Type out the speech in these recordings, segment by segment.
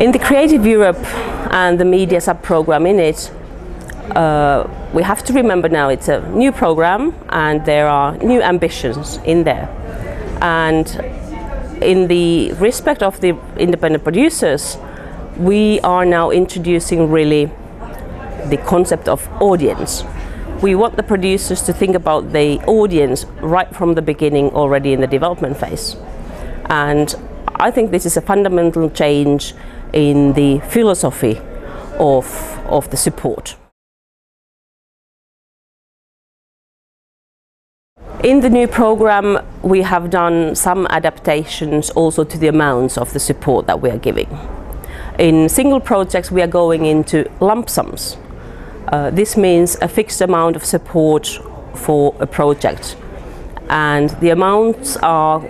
In the Creative Europe and the media sub-program in it, we have to remember now it's a new program and there are new ambitions in there. And in the respect of the independent producers, we are now introducing really the concept of audience. We want the producers to think about the audience right from the beginning, already in the development phase. And I think this is a fundamental change in the philosophy of the support. In the new program, we have done some adaptations also to the amounts of the support that we are giving. In single projects, we are going into lump sums. This means a fixed amount of support for a project, and the amounts are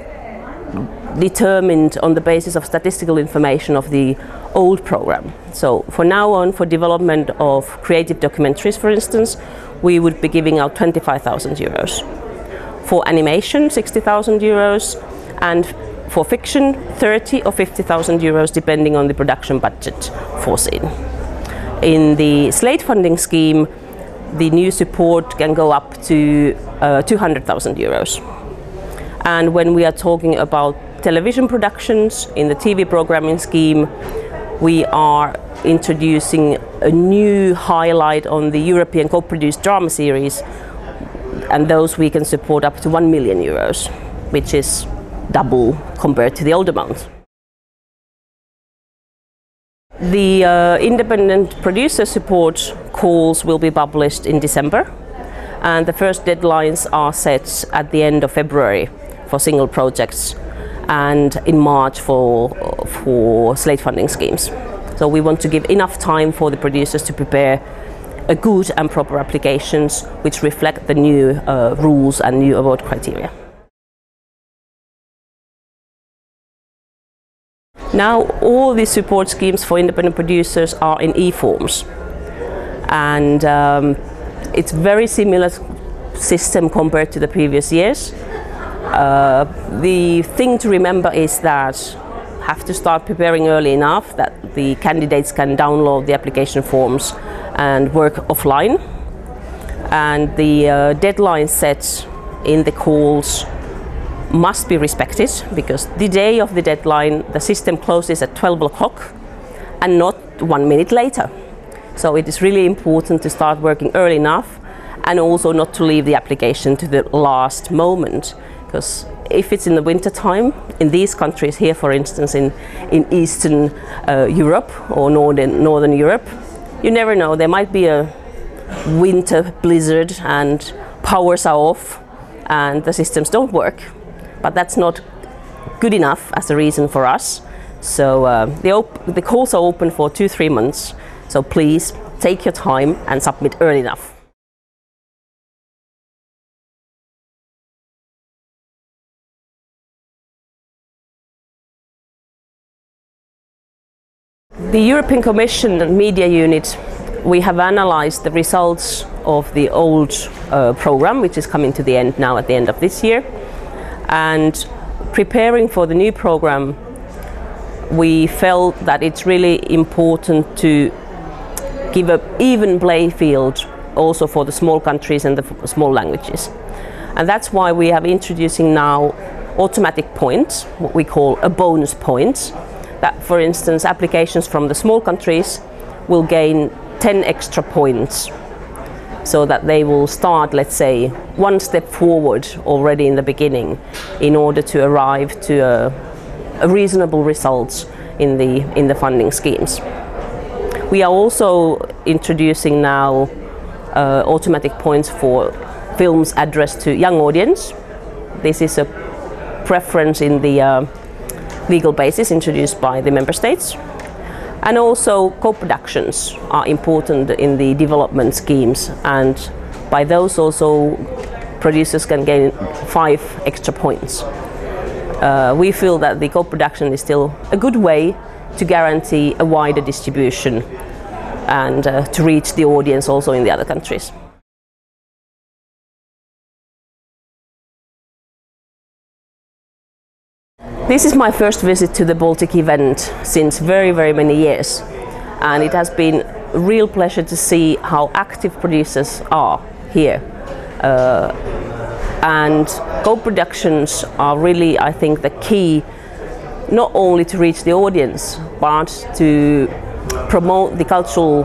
determined on the basis of statistical information of the old program. So for now on, for development of creative documentaries, for instance, we would be giving out 25,000 euros. For animation, 60,000 euros, and for fiction, 30 or 50,000 euros, depending on the production budget foreseen. In the slate funding scheme, the new support can go up to 200,000 euros. And when we are talking about television productions in the TV programming scheme, we are introducing a new highlight on the European co-produced drama series, and those we can support up to 1 million euros, which is double compared to the old amount. The independent producer support calls will be published in December, and the first deadlines are set at the end of February for single projects and in March for slate funding schemes. So we want to give enough time for the producers to prepare a good and proper applications which reflect the new rules and new award criteria. Now all the support schemes for independent producers are in EForms, and it's very similar system compared to the previous years. The thing to remember is that have to start preparing early enough that the candidates can download the application forms and work offline, and the deadline set in the calls must be respected, because the day of the deadline the system closes at 12 o'clock and not 1 minute later. So it is really important to start working early enough, and also not to leave the application to the last moment, because if it's in the winter time in these countries here, for instance in Eastern Europe or Northern Europe, you never know, there might be a winter blizzard and powers are off and the systems don't work. But that's not good enough as a reason for us. So the calls are open for 2-3 months. So please take your time and submit early enough. The European Commission and Media Unit, we have analyzed the results of the old program, which is coming to the end now at the end of this year. And preparing for the new program, we felt that it's really important to give an even play field also for the small countries and the small languages. And that's why we are introducing now automatic points, what we call a bonus points, that for instance applications from the small countries will gain 10 extra points, so that they will start, let's say, one step forward already in the beginning in order to arrive to a reasonable results in the funding schemes. We are also introducing now automatic points for films addressed to young audience. This is a preference in the legal basis introduced by the member states. And also co-productions are important in the development schemes, and by those also producers can gain 5 extra points. We feel that the co-production is still a good way to guarantee a wider distribution and to reach the audience also in the other countries. This is my first visit to the Baltic event since very, very many years, and it has been a real pleasure to see how active producers are here. And co-productions are really, I think, the key, not only to reach the audience, but to promote the cultural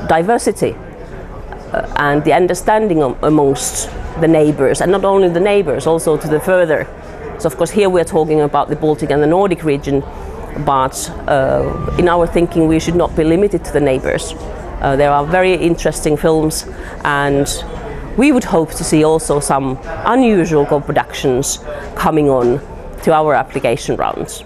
diversity and the understanding amongst the neighbors, and not only the neighbors, also to the further. So of course here we're talking about the Baltic and the Nordic region, but in our thinking we should not be limited to the neighbors. There are very interesting films, and we would hope to see also some unusual co-productions coming on to our application rounds.